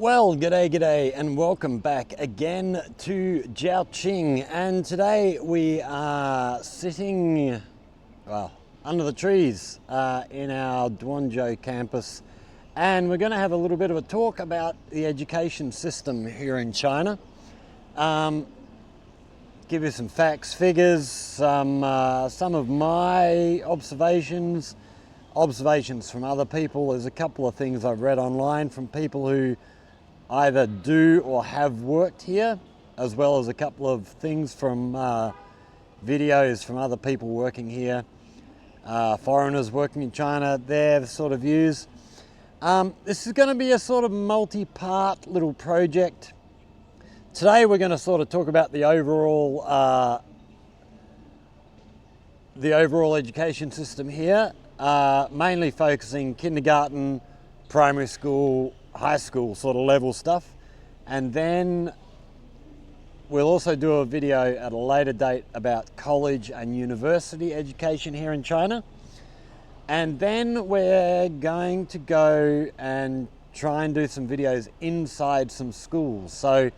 Well, g'day, and welcome back again to Jiaoqing. And today we are sitting, under the trees in our Duanzhou campus, and we're going to have a little bit of a talk about the education system here in China. Give you some facts, figures, some of my observations from other people. There's a couple of things I've read online from people who either do or have worked here, as well as a couple of things from videos from other people working here, foreigners working in China, their sort of views. This is going to be a sort of multi-part little project. Today we're going to sort of talk about the overall education system here, mainly focusing kindergarten, primary school, high school sort of level stuff, and then we'll also do a video at a later date about college and university education here in China. And then we're going to go and try and do some videos inside some schools. So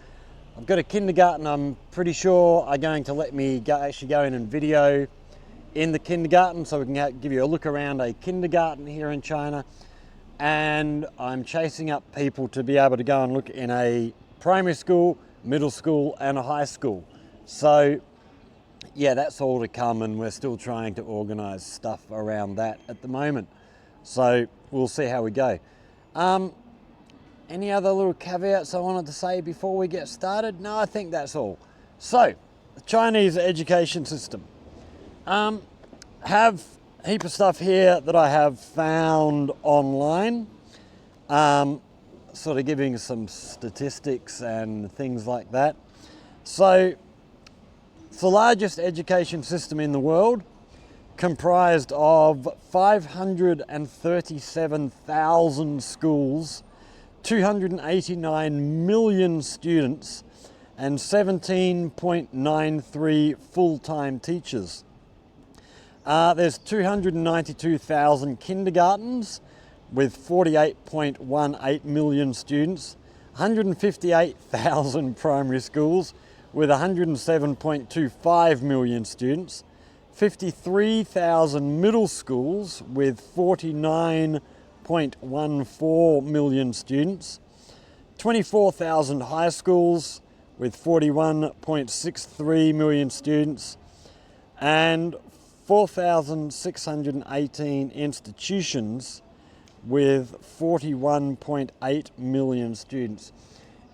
I've got a kindergarten I'm pretty sure are going to let me actually go in and video in the kindergarten, so we can give you a look around a kindergarten here in China. And I'm chasing up people to be able to go and look in a primary school, middle school, and a high school. So yeah, that's all to come, and we're still trying to organize stuff around that at the moment. So we'll see how we go. Any other little caveats I wanted to say before we get started? No, I think that's all. So, the Chinese education system. Have a heap of stuff here that I have found online, sort of giving some statistics and things like that. So it's the largest education system in the world, comprised of 537,000 schools, 289 million students, and 17.93 full-time teachers. There's 292,000 kindergartens with 48.18 million students, 158,000 primary schools with 107.25 million students, 53,000 middle schools with 49.14 million students, 24,000 high schools with 41.63 million students, and 4,618 institutions with 41.8 million students.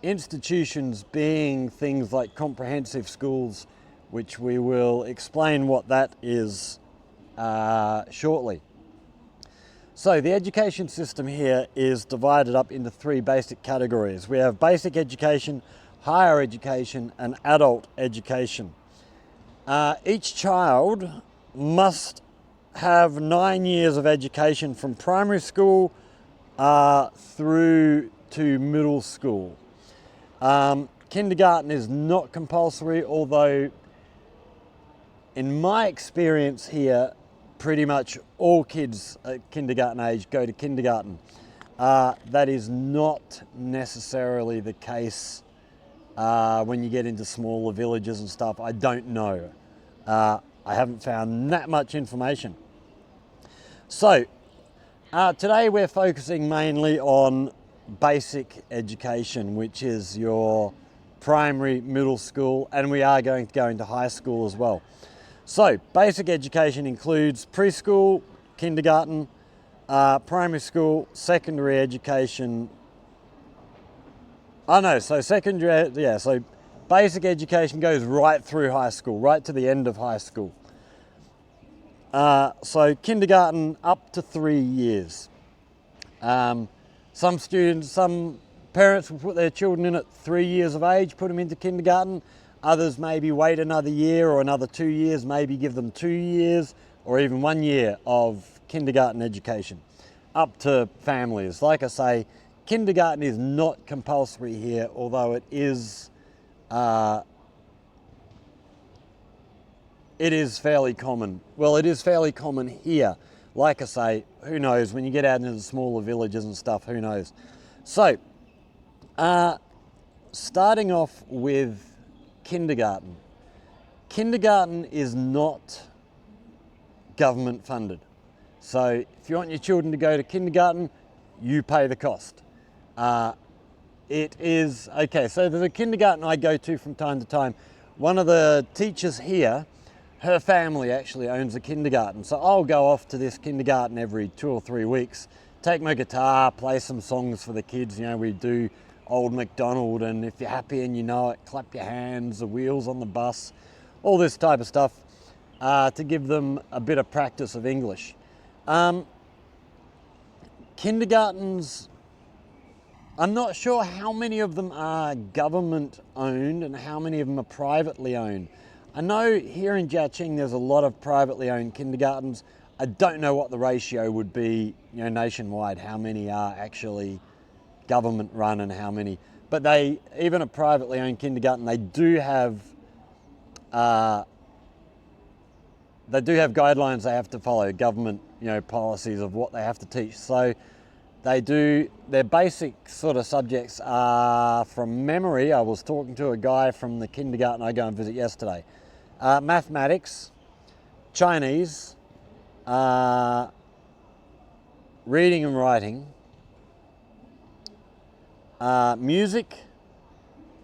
Institutions being things like comprehensive schools, which we will explain what that is shortly. So the education system here is divided up into three basic categories. We have basic education, higher education, and adult education. Each child must have 9 years of education from primary school through to middle school. Kindergarten is not compulsory, although in my experience here, pretty much all kids at kindergarten age go to kindergarten. That is not necessarily the case when you get into smaller villages and stuff. I don't know. I haven't found that much information. So today we're focusing mainly on basic education, which is your primary, middle school, and we are going to go into high school as well. So basic education includes preschool, kindergarten, primary school, secondary education. So basic education goes right through high school, right to the end of high school. So kindergarten up to 3 years. Some parents will put their children in at 3 years of age, put them into kindergarten. Others maybe wait another year or another 2 years, maybe give them 2 years or even 1 year of kindergarten education. Up to families. Like I say, kindergarten is not compulsory here, although it is fairly common. Well, it is fairly common here. Like I say, who knows, when you get out into the smaller villages and stuff, who knows. So Starting off with kindergarten. Kindergarten is not government funded. So if you want your children to go to kindergarten, you pay the cost. It is, okay, so there's a kindergarten I go to from time to time. One of the teachers here, her family actually owns a kindergarten. So I'll go off to this kindergarten every 2 or 3 weeks, take my guitar, play some songs for the kids. You know, we do Old MacDonald, and if you're happy and you know it, clap your hands, the wheels on the bus, all this type of stuff, to give them a bit of practice of English. Kindergartens, I'm not sure how many of them are government owned and how many of them are privately owned. I know here in Jiaqing there's a lot of privately owned kindergartens. I don't know what the ratio would be, you know, nationwide, how many are actually government run and how many. But they, even a privately owned kindergarten, they do have guidelines they have to follow, government, you know, policies of what they have to teach. So they do, their basic sort of subjects are, from memory, I was talking to a guy from the kindergarten I go and visit yesterday. Mathematics, Chinese, reading and writing, music,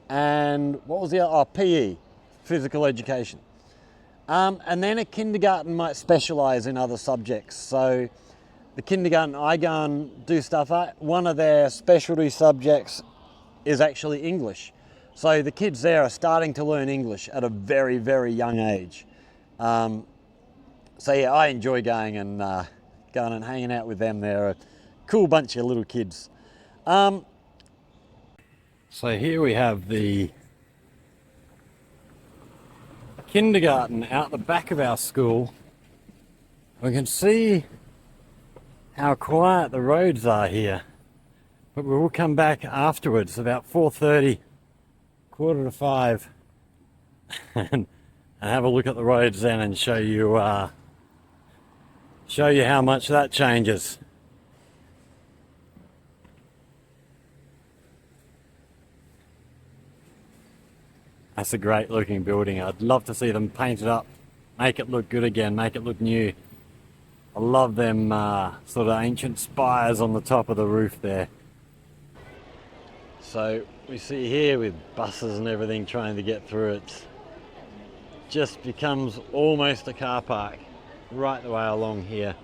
and what was the other? Oh, PE, physical education. And then a kindergarten might specialise in other subjects. So the kindergarten I go and do stuff at, one of their specialty subjects is actually English. So the kids there are starting to learn English at a very, very young age. So yeah, I enjoy going and hanging out with them. They're a cool bunch of little kids. So here we have the kindergarten out the back of our school. We can see how quiet the roads are here, but we will come back afterwards about 4:30, 4:45, and have a look at the roads then and show you how much that changes. That's a great looking building. I'd love to see them paint it up, make it look good again, make it look new. I love them sort of ancient spires on the top of the roof there. So we see here with buses and everything trying to get through, it just becomes almost a car park right the way along here.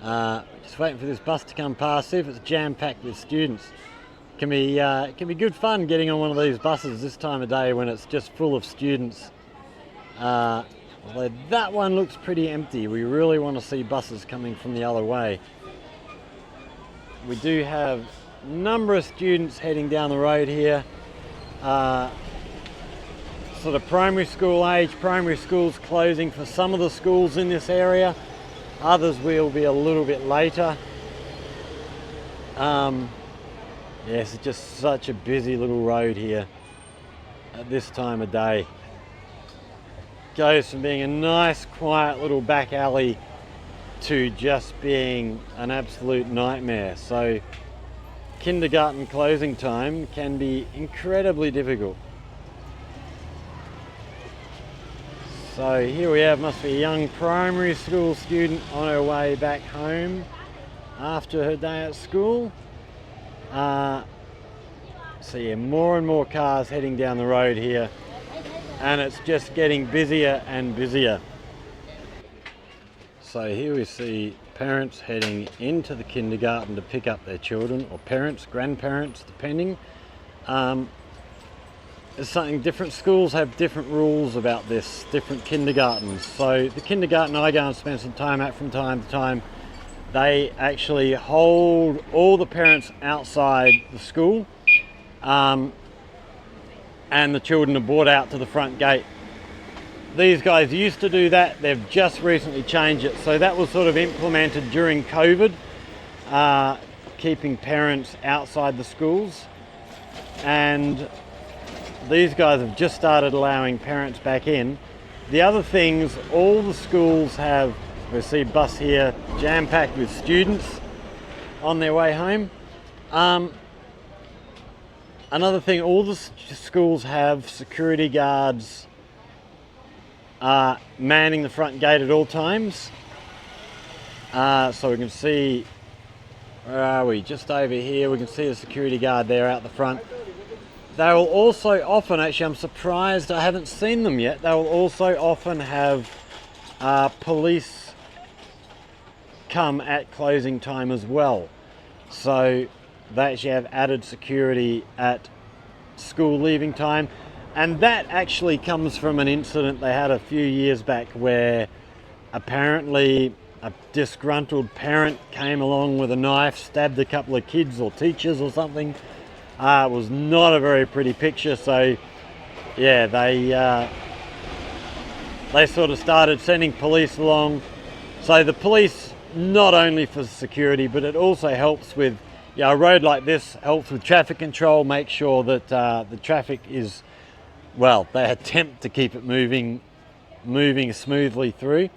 Just waiting for this bus to come past, see if it's jam-packed with students. It can be good fun getting on one of these buses this time of day when it's just full of students. Although that one looks pretty empty. We really want to see buses coming from the other way. We do have a number of students heading down the road here. Sort of primary school age. Primary school's closing for some of the schools in this area. Others will be a little bit later. Yes, it's just such a busy little road here at this time of day. Goes from being a nice quiet little back alley to just being an absolute nightmare. So kindergarten closing time can be incredibly difficult. So here we have, must be a young primary school student on her way back home after her day at school. So yeah, more and more cars heading down the road here, and it's just getting busier and busier. So here we see parents heading into the kindergarten to pick up their children, or parents, grandparents, depending. It's something, different schools have different rules about this, different kindergartens. So the kindergarten I go and spend some time at from time to time, they actually hold all the parents outside the school, and the children are brought out to the front gate. These guys used to do that, they've just recently changed it. So that was sort of implemented during COVID, keeping parents outside the schools. And these guys have just started allowing parents back in. The other things, all the schools have, we see bus here jam-packed with students on their way home. Another thing, all the schools have security guards manning the front gate at all times. So we can see, where are we? Just over here, we can see the security guard there out the front. They will also often, actually I'm surprised I haven't seen them yet, they will also often have police come at closing time as well. So they actually have added security at school leaving time, and that actually comes from an incident they had a few years back where apparently a disgruntled parent came along with a knife, stabbed a couple of kids or teachers or something. It was not a very pretty picture, so yeah, they sort of started sending police along. So the police, not only for security, but it also helps with, a road like this helps with traffic control, make sure that the traffic is, well, they attempt to keep it moving smoothly through.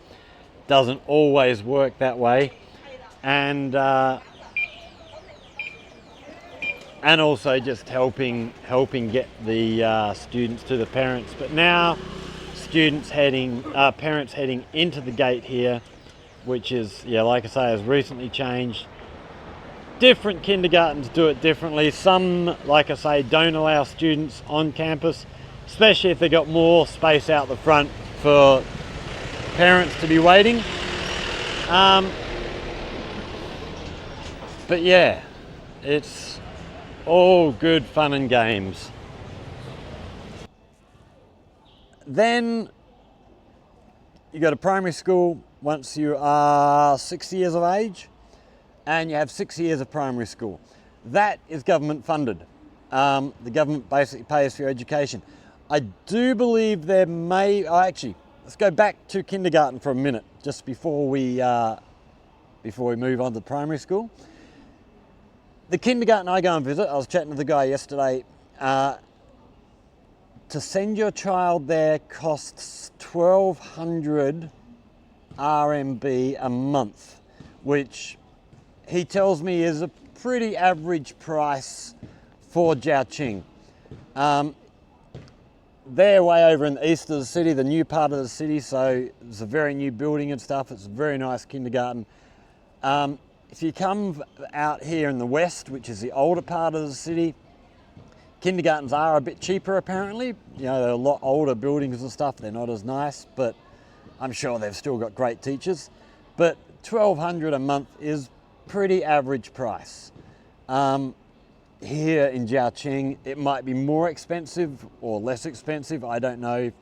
Doesn't always work that way, and also just helping get the students to the parents. But now parents heading into the gate here, which is, like I say, has recently changed. Different kindergartens do it differently. Some, like I say, don't allow students on campus, especially if they've got more space out the front for parents to be waiting. But yeah, it's all good fun and games. Then you go to primary school once you are 6 years of age, and you have 6 years of primary school. That is government funded. The government basically pays for your education. I do believe there may, actually, let's go back to kindergarten for a minute, just before we move on to primary school. The kindergarten I go and visit, I was chatting to the guy yesterday, to send your child there costs 1,200 RMB a month, which he tells me is a pretty average price for Jiaqing. They're way over in the east of the city, the new part of the city, so it's a very new building and stuff. It's a very nice kindergarten. If you come out here in the west, which is the older part of the city, kindergartens are a bit cheaper apparently. They're a lot older buildings and stuff. They're not as nice, but I'm sure they've still got great teachers. But 1,200 a month is pretty average price. Here in Jiaqing, it might be more expensive or less expensive. I don't know. If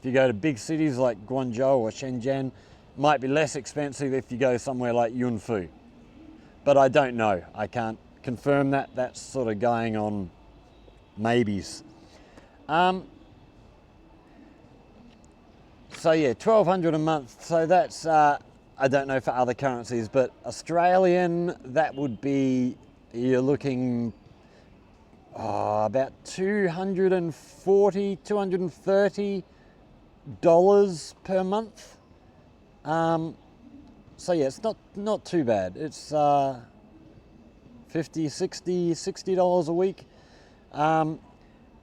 you go to big cities like Guangzhou or Shenzhen, it might be less expensive if you go somewhere like Yunfu. But I don't know. I can't confirm that. That's sort of going on maybes. So yeah, 1,200 a month. So that's, I don't know for other currencies, but Australian, that would be, you're looking about $240, $230 per month. So yeah, it's not too bad. It's $50, $60 a week.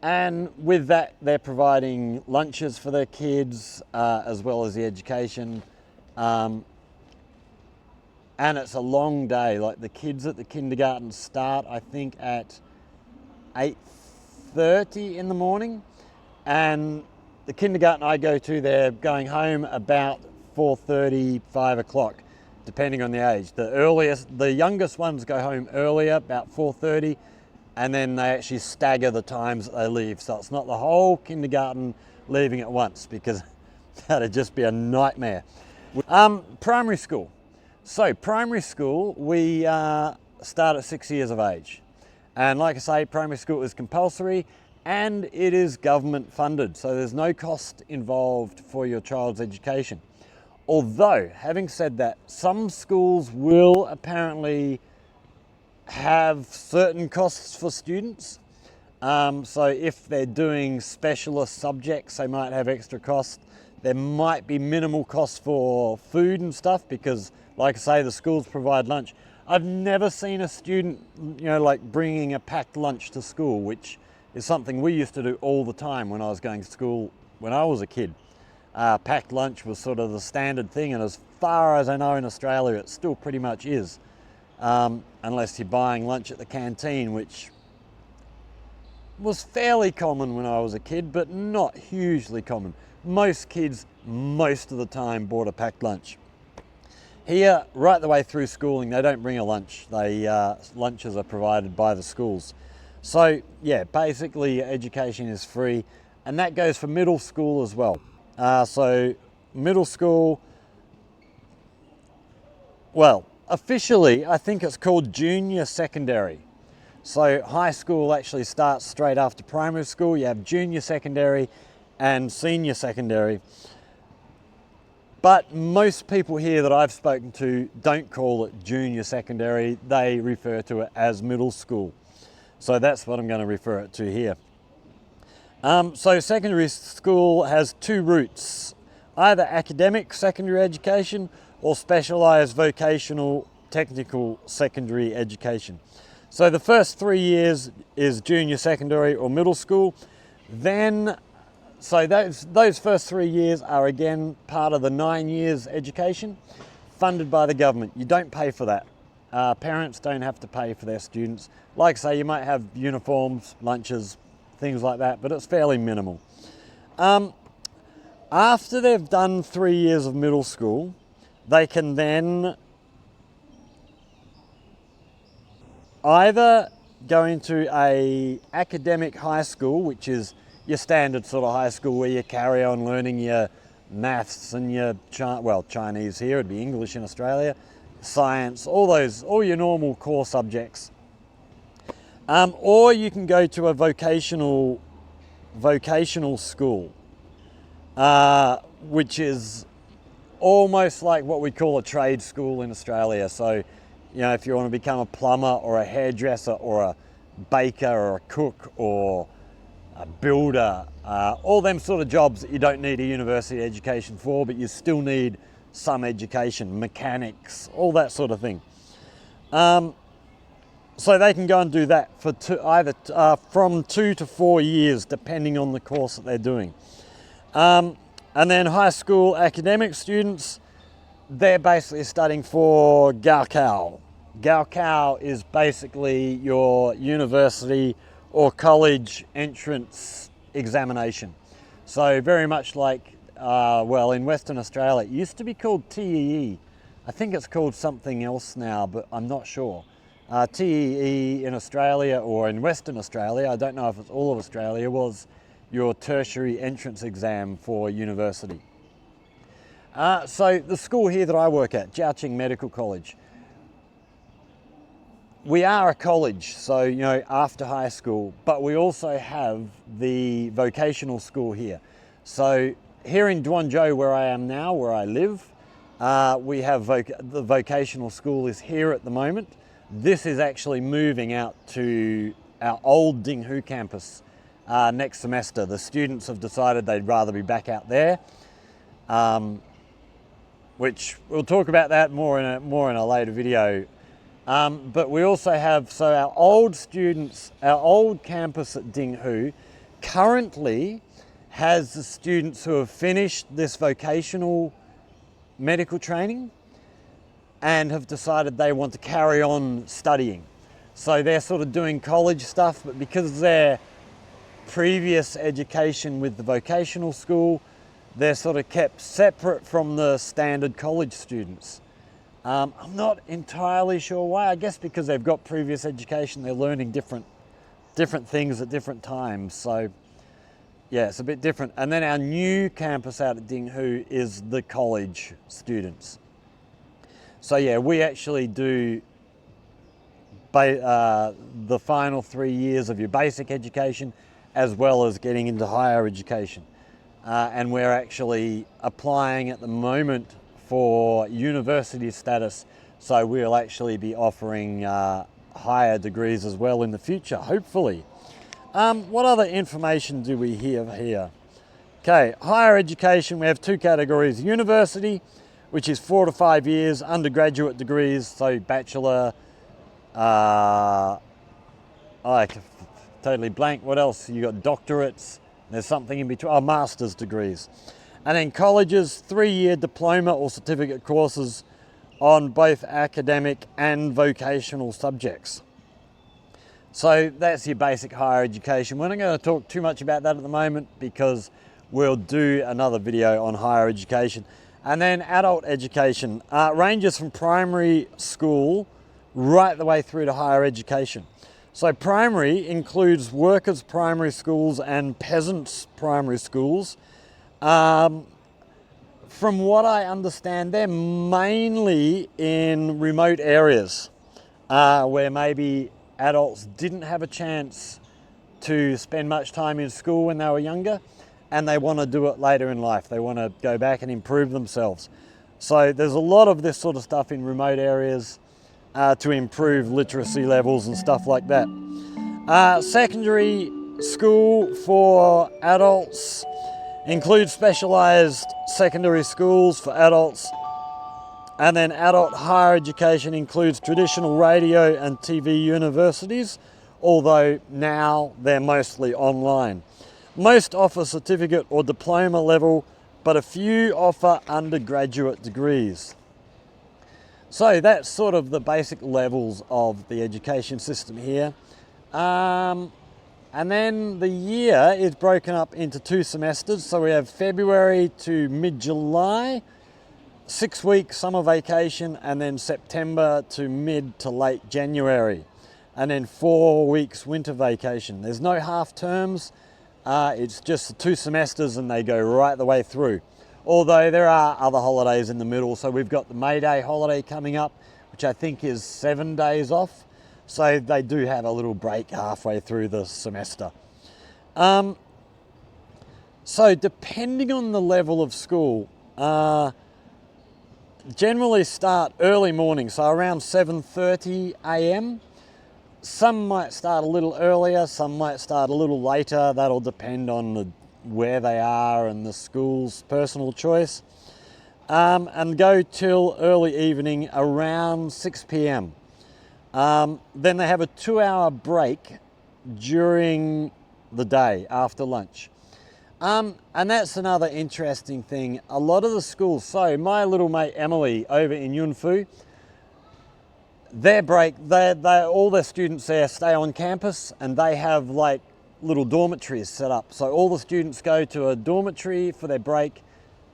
And with that, they're providing lunches for their kids, as well as the education. And it's a long day. Like the kids at the kindergarten start, I think, at 8:30 in the morning. And the kindergarten I go to, they're going home about 4:30, 5 o'clock, depending on the age. The youngest ones go home earlier, about 4:30. And then they actually stagger the times that they leave. So it's not the whole kindergarten leaving at once, because that'd just be a nightmare. Primary school. So primary school, we start at 6 years of age. And like I say, primary school is compulsory and it is government funded. So there's no cost involved for your child's education. Although, having said that, some schools will apparently have certain costs for students. So if they're doing specialist subjects, they might have extra costs. There might be minimal costs for food and stuff because, like I say, the schools provide lunch. I've never seen a student, like bringing a packed lunch to school, which is something we used to do all the time when I was going to school when I was a kid. Packed lunch was sort of the standard thing, and as far as I know in Australia it still pretty much is, unless you're buying lunch at the canteen, which was fairly common when I was a kid, but not hugely common. Most kids, most of the time, bought a packed lunch. Here, right the way through schooling, they don't bring a lunch. Lunches are provided by the schools. So yeah, basically education is free, and that goes for middle school as well. So middle school, well, officially I think it's called junior secondary. So high school actually starts straight after primary school. You have junior secondary and senior secondary. But most people here that I've spoken to don't call it junior secondary. They refer to it as middle school. So that's what I'm going to refer it to here. So secondary school has two routes, either academic secondary education or specialised vocational technical secondary education. So the first 3 years is junior secondary or middle school. Then, so those first 3 years are again part of the 9 years education funded by the government. You don't pay for that. Parents don't have to pay for their students. Like say, you might have uniforms, lunches, things like that, but it's fairly minimal. After they've done 3 years of middle school, they can then either go into a academic high school, which is your standard sort of high school where you carry on learning your maths and your Chinese here, it'd be English in Australia, science, all your normal core subjects. Or you can go to a vocational school, which is almost like what we call a trade school in Australia. So, you know, if you want to become a plumber or a hairdresser or a baker or a cook or a builder, all them sort of jobs that you don't need a university education for, but you still need some education, mechanics, all that sort of thing. So they can go and do that for either from 2 to 4 years, depending on the course that they're doing. And then high school academic students, they're basically studying for Gaokao. Gaokao is basically your university or college entrance examination. So very much like, well, in Western Australia, it used to be called TEE. I think it's called something else now, but I'm not sure. TEE in Australia or in Western Australia, I don't know if it's all of Australia, was your tertiary entrance exam for university. So the school here that I work at, Jiaqing Medical College, we are a college, so, you know, after high school, but we also have the vocational school here. So here in Duanzhou, where I am now, where I live, we have the vocational school is here at the moment. This is actually moving out to our old Dinghu campus next semester. The students have decided they'd rather be back out there, which we'll talk about that more in a later video. But we also have, so our old students, our old campus at Dinghu currently has the students who have finished this vocational medical training and have decided they want to carry on studying. So they're sort of doing college stuff, but because of their previous education with the vocational school, they're sort of kept separate from the standard college students. I'm not entirely sure why. I guess because they've got previous education, they're learning different things at different times. So yeah, it's a bit different. And then our new campus out at Dinghu is the college students. So yeah, we actually do the final 3 years of your basic education as well as getting into higher education. And we're actually applying at the moment for university status, so we'll actually be offering higher degrees as well in the future, hopefully. What other information do we have here? Okay, higher education, we have two categories: university, which is 4 to 5 years, undergraduate degrees, so bachelor, totally blank. What else? You got doctorates. There's something in between. Oh, master's degrees. And then colleges, 3-year diploma or certificate courses on both academic and vocational subjects. So that's your basic higher education. We're not going to talk too much about that at the moment because we'll do another video on higher education. And then adult education ranges from primary school right the way through to higher education. So primary includes workers' primary schools and peasants' primary schools. From what I understand, they're mainly in remote areas where maybe adults didn't have a chance to spend much time in school when they were younger, and they want to do it later in life. They want to go back and improve themselves. So there's a lot of this sort of stuff in remote areas to improve literacy levels and stuff like that. Secondary school for adults includes specialized secondary schools for adults. And then adult higher education includes traditional radio and TV universities, although now they're mostly online. Most offer certificate or diploma level, but a few offer undergraduate degrees. So that's sort of the basic levels of the education system here. And then the year is broken up into 2 semesters. So we have February to mid-July, 6-week summer vacation, and then September to mid to late January, and then 4 weeks winter vacation. There's no half terms, it's just the 2 semesters and they go right the way through. Although there are other holidays in the middle, so we've got the May Day holiday coming up, which I think is 7 days off. So they do have a little break halfway through the semester. So depending on the level of school, generally start early morning, so around 7:30 a.m. Some might start a little earlier, some might start a little later. That'll depend on where they are and the school's personal choice. And go till early evening around 6 p.m. Then they have a 2-hour break during the day after lunch. And that's another interesting thing. A lot of the schools, so my little mate Emily over in Yunfu, their break, all their students there stay on campus and they have like little dormitories set up. So all the students go to a dormitory for their break.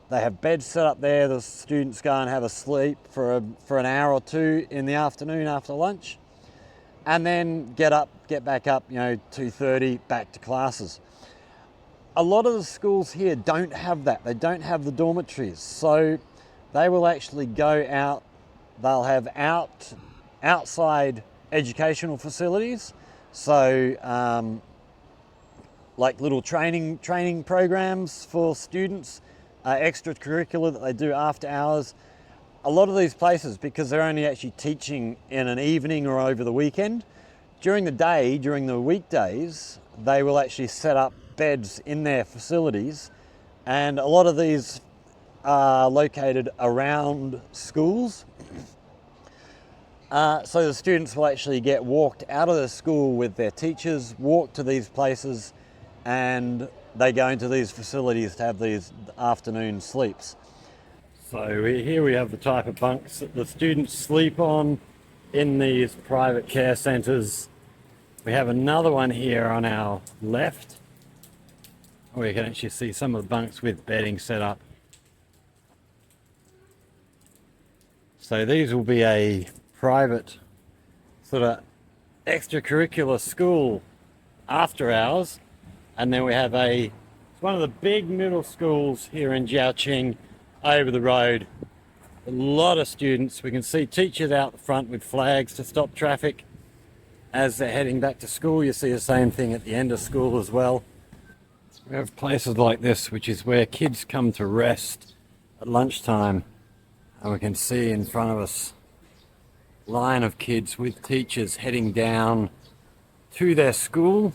They have beds set up there. The students go and have a sleep for an hour or 2 in the afternoon after lunch, and then get back up, 2:30, back to classes. A lot of the schools here don't have that. They don't have the dormitories. So they will actually go out, they'll have outside educational facilities. So like little training programs for students, extracurricular that they do after hours. A lot of these places, because they're only actually teaching in an evening or over the weekend, during the day, during the weekdays, they will actually set up beds in their facilities, and a lot of these are located around schools. So the students will actually get walked out of the school with their teachers, walk to these places, and they go into these facilities to have these afternoon sleeps. So here we have the type of bunks that the students sleep on in these private care centres. We have another one here on our left, where you can actually see some of the bunks with bedding set up. So these will be a private sort of extracurricular school after hours. And then we have it's one of the big middle schools here in Jiaoqing over the road. A lot of students. We can see teachers out the front with flags to stop traffic as they're heading back to school. You see the same thing at the end of school as well. We have places like this, which is where kids come to rest at lunchtime. And we can see in front of us a line of kids with teachers heading down to their school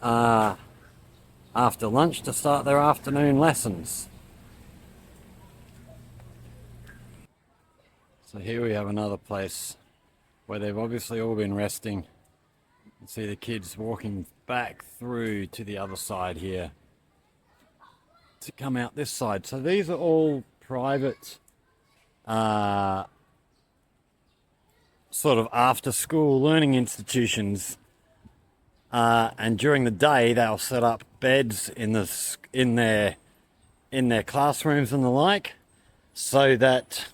after lunch to start their afternoon lessons. So here we have another place where they've obviously all been resting You see the kids walking back through to the other side here to come out this side. So these are all private sort of after school learning institutions, and during the day they'll set up beds in their classrooms and the like, so that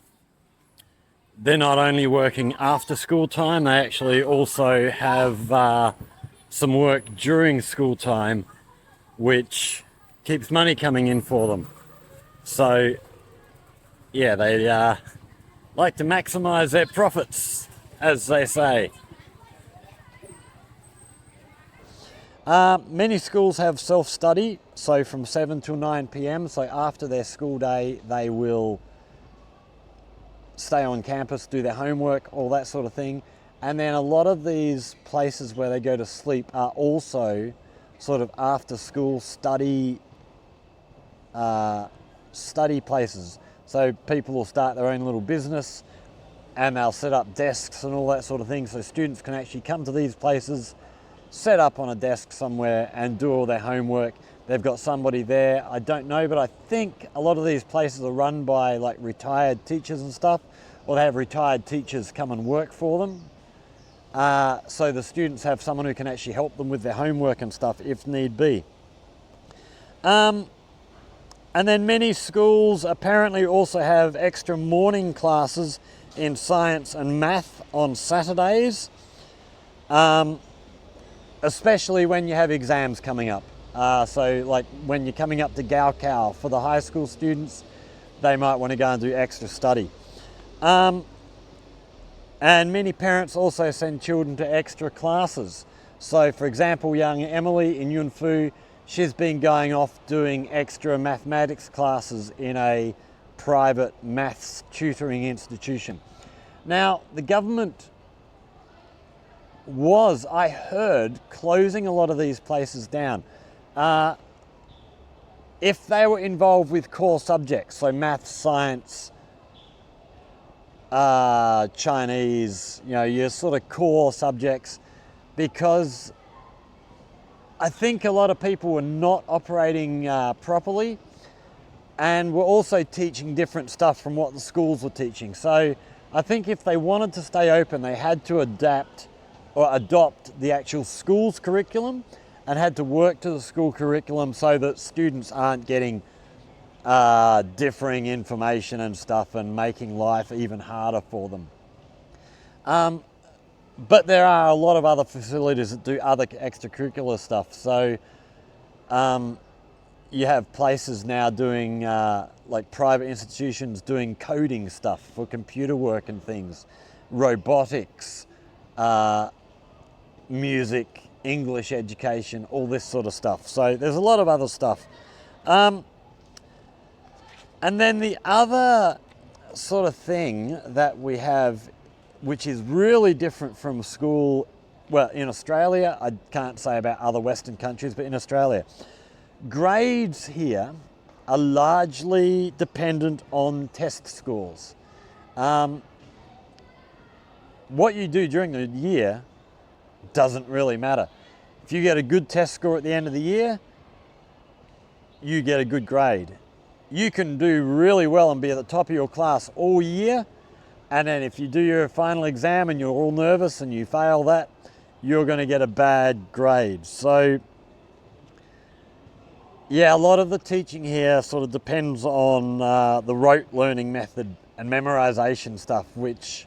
they're not only working after school time, they actually also have some work during school time, which keeps money coming in for them. So yeah, they like to maximize their profits, as they say. Many schools have self-study, so from 7 till 9 p.m. So after their school day, they will stay on campus, do their homework, all that sort of thing. And then a lot of these places where they go to sleep are also sort of after-school study places. So people will start their own little business and they'll set up desks and all that sort of thing, so students can actually come to these places, set up on a desk somewhere and do all their homework. They've got somebody there, I don't know, but I think a lot of these places are run by like retired teachers and stuff, or they have retired teachers come and work for them. So the students have someone who can actually help them with their homework and stuff if need be. And then many schools apparently also have extra morning classes in science and math on Saturdays, especially when you have exams coming up. So like when you're coming up to Gaokao for the high school students, they might want to go and do extra study. And many parents also send children to extra classes. So for example, young Emily in Yunfu, she's been going off doing extra mathematics classes in a private maths tutoring institution. Now, the government was, I heard, closing a lot of these places down. If they were involved with core subjects, so maths, science, Chinese, your sort of core subjects, because I think a lot of people were not operating properly, and were also teaching different stuff from what the schools were teaching. So I think if they wanted to stay open, they had to adapt or adopt the actual school's curriculum and had to work to the school curriculum so that students aren't getting differing information and stuff and making life even harder for them. But there are a lot of other facilities that do other extracurricular stuff. So you have places now doing, like private institutions doing coding stuff for computer work and things, robotics, music, English education, all this sort of stuff. So there's a lot of other stuff. And then the other sort of thing that we have, which is really different from school, well, in Australia, I can't say about other Western countries, but in Australia, grades here are largely dependent on test scores. What you do during the year doesn't really matter. If you get a good test score at the end of the year, you get a good grade. You can do really well and be at the top of your class all year, and then if you do your final exam and you're all nervous and you fail that, you're going to get a bad grade. So yeah, a lot of the teaching here sort of depends on the rote learning method and memorization stuff, which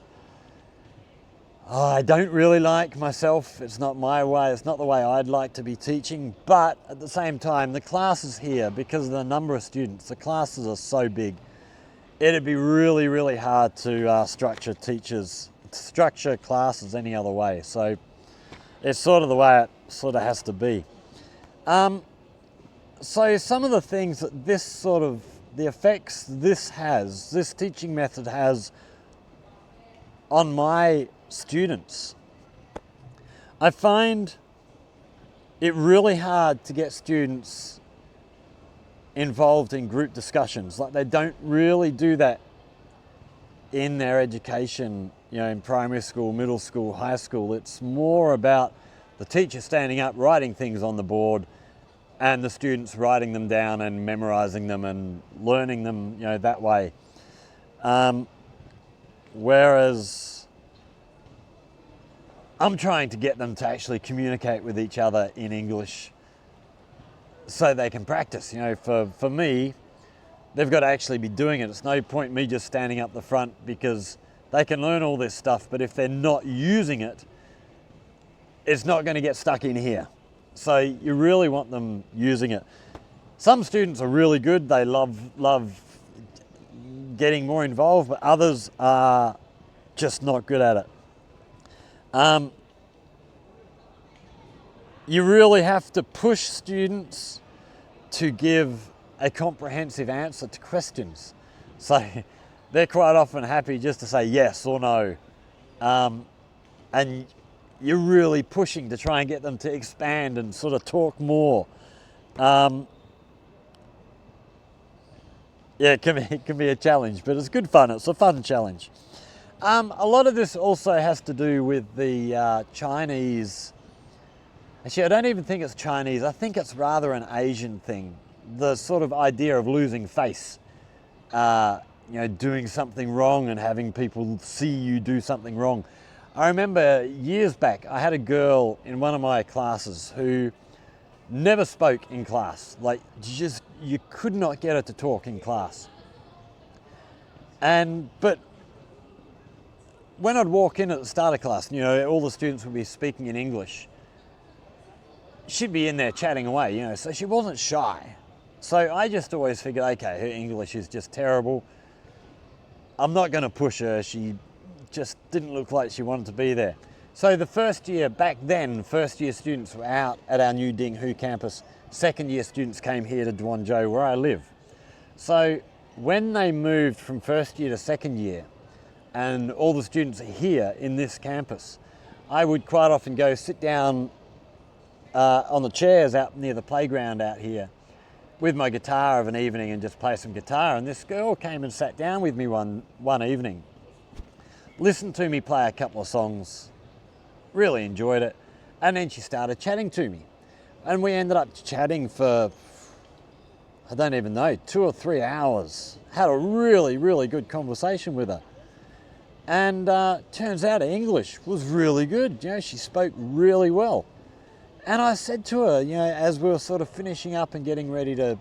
I don't really like myself. It's not my way, it's not the way I'd like to be teaching, but at the same time, the classes here, because of the number of students, the classes are so big, it'd be really, really hard to structure classes any other way. So it's sort of the way it sort of has to be. So some of the things that the effects this teaching method has on my students, I find it really hard to get students involved in group discussions. Like, they don't really do that in their education, in primary school, middle school, high school. It's more about the teacher standing up, writing things on the board, and the students writing them down and memorizing them and learning them, you know, that way. Whereas I'm trying to get them to actually communicate with each other in English so they can practice. You know, for me, they've got to actually be doing it. It's no point me just standing up the front, because they can learn all this stuff, but if they're not using it, it's not going to get stuck in here. So you really want them using it. Some students are really good. They love getting more involved, but others are just not good at it. You really have to push students to give a comprehensive answer to questions. So they're quite often happy just to say yes or no. And you're really pushing to try and get them to expand and sort of talk more. Yeah, it can be a challenge, but it's good fun. It's a fun challenge. A lot of this also has to do with the Chinese. Actually, I don't even think it's Chinese. I think it's rather an Asian thing. The sort of idea of losing face. You know, doing something wrong and having people see you do something wrong. I remember years back, I had a girl in one of my classes who never spoke in class. Like, you could not get her to talk in class. But when I'd walk in at the start of class, you know, all the students would be speaking in English. She'd be in there chatting away, you know, so she wasn't shy. So I just always figured, okay, her English is just terrible. I'm not going to push her. She just didn't look like she wanted to be there. So the first year, back then, first year students were out at our new Dinghu campus. Second year students came here to Duanzhou, where I live. So when they moved from first year to second year, and all the students are here in this campus, I would quite often go sit down on the chairs out near the playground out here with my guitar of an evening and just play some guitar. And this girl came and sat down with me one evening, listened to me play a couple of songs, really enjoyed it, and then she started chatting to me. And we ended up chatting for, I don't even know, 2 or 3 hours. Had a really, really good conversation with her. And turns out her English was really good. You know, she spoke really well. And I said to her, you know, as we were sort of finishing up and getting ready to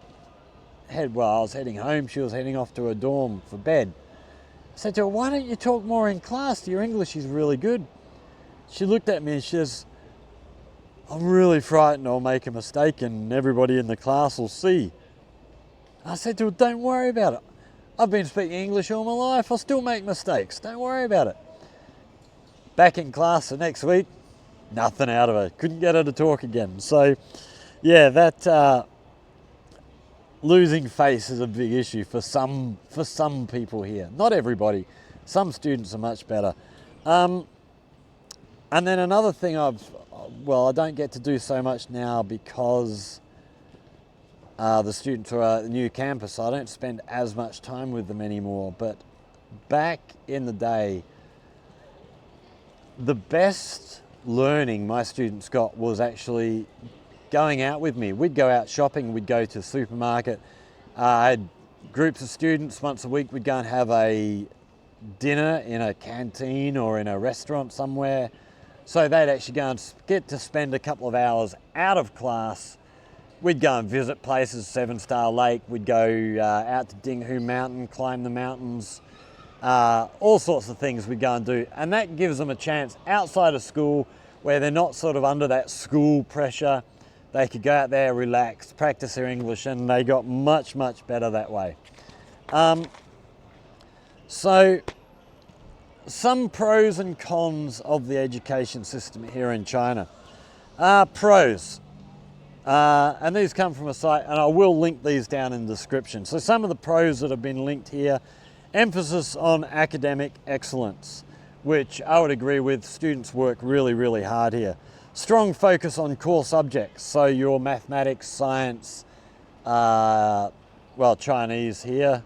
head, well, I was heading home, she was heading off to her dorm for bed. I said to her, why don't you talk more in class? Your English is really good. She looked at me and she says, I'm really frightened I'll make a mistake and everybody in the class will see. I said to her, don't worry about it. I've been speaking English all my life. I'll still make mistakes. Don't worry about it. Back in class the next week, nothing out of her. Couldn't get her to talk again. So, yeah, that losing face is a big issue for some people here. Not everybody. Some students are much better. And then another thing I don't get to do so much now because the students are at the new campus. So I don't spend as much time with them anymore. But back in the day, the best learning my students got was actually going out with me. We'd go out shopping, we'd go to the supermarket. I had groups of students once a week. We'd go and have a dinner in a canteen or in a restaurant somewhere. So they'd actually go and get to spend a couple of hours out of class. We'd go and visit places, 7-Star Lake. We'd go out to Dinghu Mountain, climb the mountains. All sorts of things we go and do, and that gives them a chance outside of school where they're not sort of under that school pressure. They could go out there, relax, practice their English, and they got much, much better that way. So some pros and cons of the education system here in China. Pros, and these come from a site, and I will link these down in the description. So some of the pros that have been linked here: emphasis on academic excellence, which I would agree with. Students work really, really hard here. Strong focus on core subjects, so your mathematics, science, Chinese here,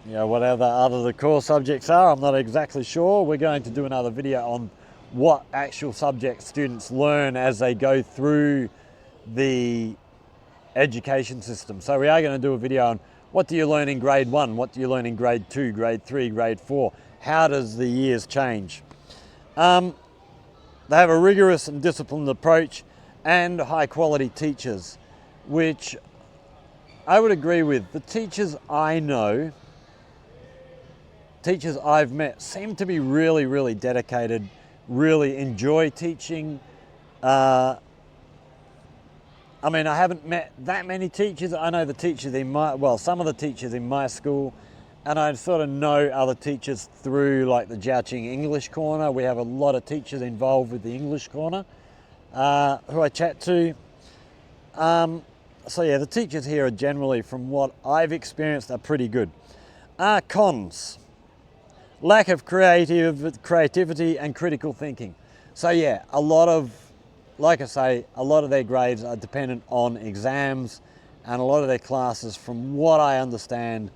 whatever other the core subjects are, I'm not exactly sure. We're going to do another video on what actual subjects students learn as they go through the education system. So we are going to do a video on what do you learn in grade 1, what do you learn in grade 2, grade 3, grade 4, how does the years change. They have a rigorous and disciplined approach and high quality teachers, which I would agree with. The teachers I know, teachers I've met, seem to be really, really dedicated, really enjoy teaching. I mean, I haven't met that many teachers. I know the teachers in some of the teachers in my school, and I sort of know other teachers through like the Jiaoqing English Corner. We have a lot of teachers involved with the English Corner who I chat to. So yeah, the teachers here are generally, from what I've experienced, are pretty good. Cons: lack of creativity and critical thinking. So yeah, like I say, a lot of their grades are dependent on exams, and a lot of their classes, from what I understand,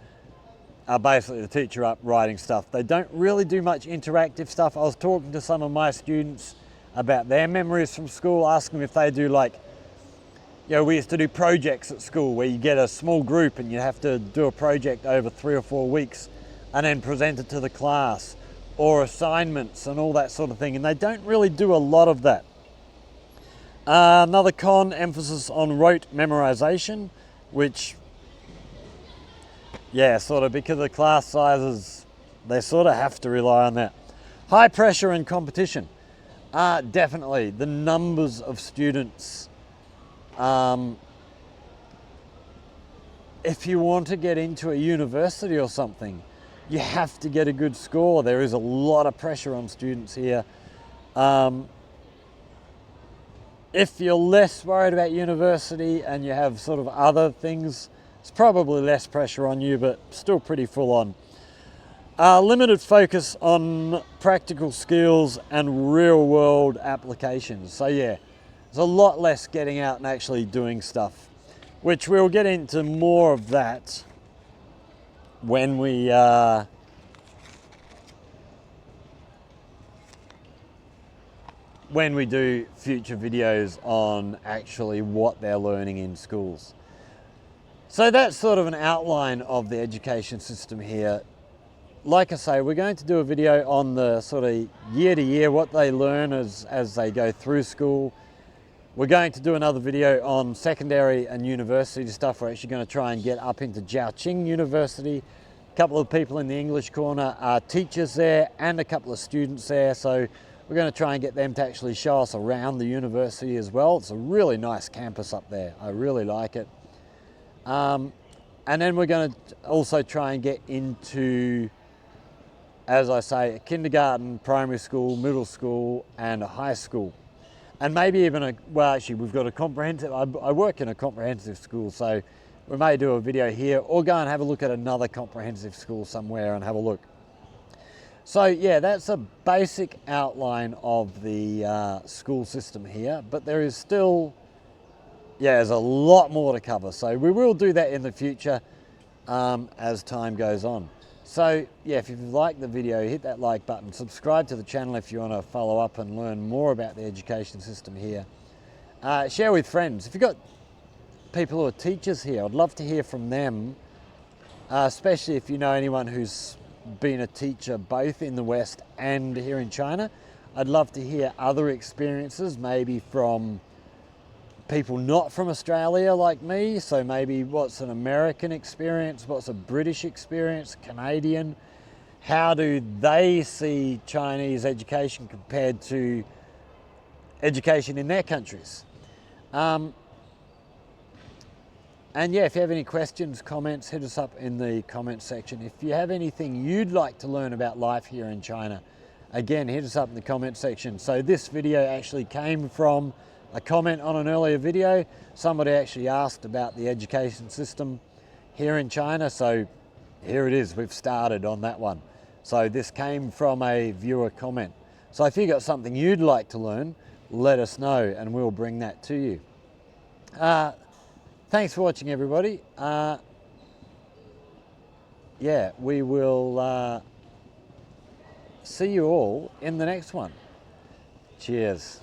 are basically the teacher up writing stuff. They don't really do much interactive stuff. I was talking to some of my students about their memories from school, asking them if they do we used to do projects at school where you get a small group and you have to do a project over 3 or 4 weeks and then present it to the class, or assignments and all that sort of thing. And they don't really do a lot of that. Another con: emphasis on rote memorization, which, yeah, sort of because of the class sizes, they sort of have to rely on that. High pressure and competition. Definitely, the numbers of students. If you want to get into a university or something, you have to get a good score. There is a lot of pressure on students here. If you're less worried about university and you have sort of other things, it's probably less pressure on you, but still pretty full on. Limited focus on practical skills and real world applications. So yeah, there's a lot less getting out and actually doing stuff, which we'll get into more of that when we do future videos on actually what they're learning in schools. So that's sort of an outline of the education system here. Like I say, we're going to do a video on the sort of year to year, what they learn as they go through school. We're going to do another video on secondary and university stuff. We're actually going to try and get up into Jiaoqing University. A couple of people in the English Corner are teachers there and a couple of students there. So we're going to try and get them to actually show us around the university as well. It's a really nice campus up there. I really like it. And then we're going to also try and get into, as I say, a kindergarten, primary school, middle school, and a high school. And maybe even actually we've got a comprehensive, I work in a comprehensive school, so we may do a video here or go and have a look at another comprehensive school somewhere and have a look. So yeah, that's a basic outline of the school system here, but there is still, there's a lot more to cover. So we will do that in the future as time goes on. So yeah, if you've liked the video, hit that like button, subscribe to the channel if you want to follow up and learn more about the education system here. Share with friends. If you've got people who are teachers here, I'd love to hear from them, especially if you know anyone who's been a teacher both in the West and here in China. I'd love to hear other experiences, maybe from people not from Australia like me. So maybe what's an American experience, what's a British experience, Canadian, how do they see Chinese education compared to education in their countries? And yeah, if you have any questions, comments, hit us up in the comment section. If you have anything you'd like to learn about life here in China, again, hit us up in the comment section. So this video actually came from a comment on an earlier video. Somebody actually asked about the education system here in China. So here it is, we've started on that one. So this came from a viewer comment. So if you've got something you'd like to learn, let us know and we'll bring that to you. Thanks for watching, everybody. Yeah, we will see you all in the next one. Cheers.